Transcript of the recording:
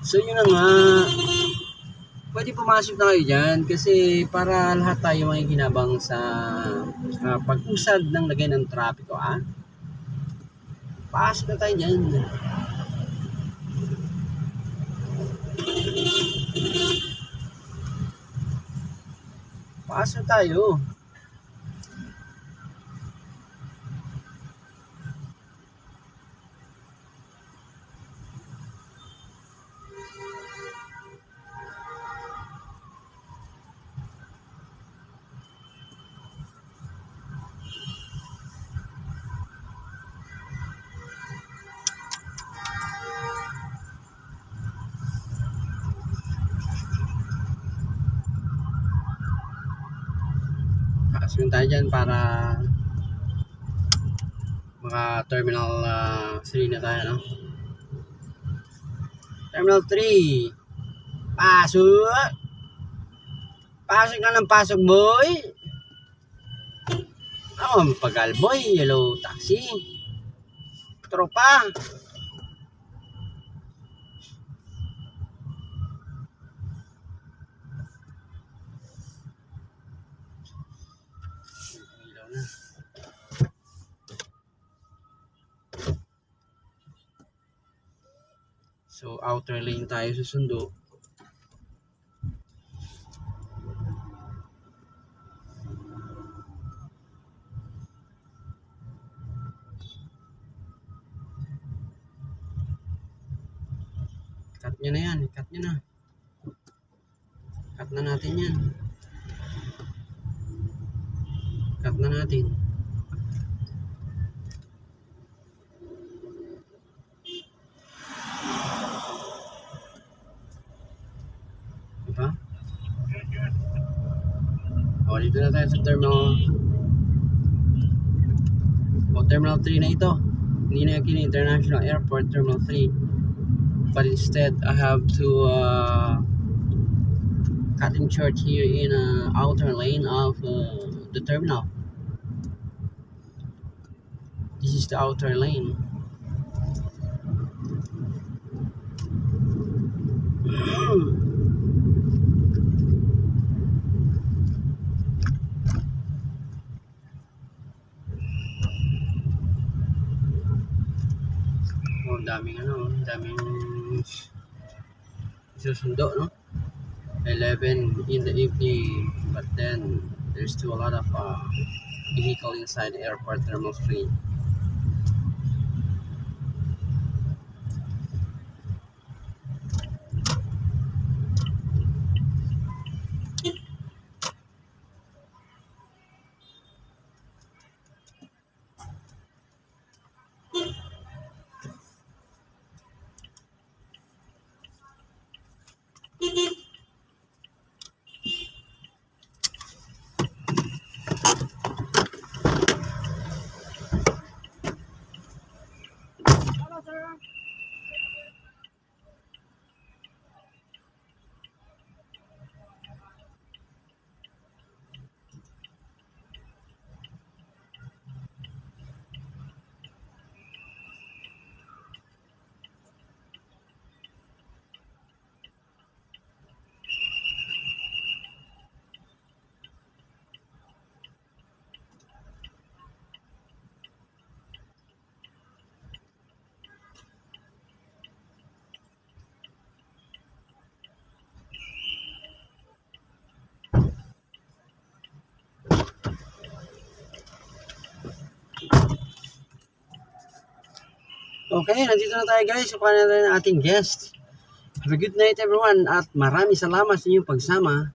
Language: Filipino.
So yun na nga, pwede pumasok na kayo dyan kasi para lahat tayo makikinabang sa pag-usad ng lagay ng trapiko. Pasok na tayo dyan. Pasok tayo. Pasok tayo dyan para mga terminal 3 na tayo, no? Terminal 3. Pasok! Pasok na ng pasok, boy! Pagal, boy. Yellow taxi. Tropa. Ilaw na. So, outer lane tayo susundo. Cut nyo na yan. Cut nyo na. Cut na natin yan. Cut na natin. Diba? Dito na tayo sa Terminal 3 na ito. Hindi na Aquino International Airport, Terminal 3. But instead, I have to cut in short here in outer lane of the terminal. This is the outer lane. Daming susundo, no? 11 in the evening, but then there's still a lot of vehicle inside the airport terminal 3. Okay, nandito na tayo guys. Sukahan na tayo ng ating guest. Have a good night everyone at maraming salamat sa inyong pagsama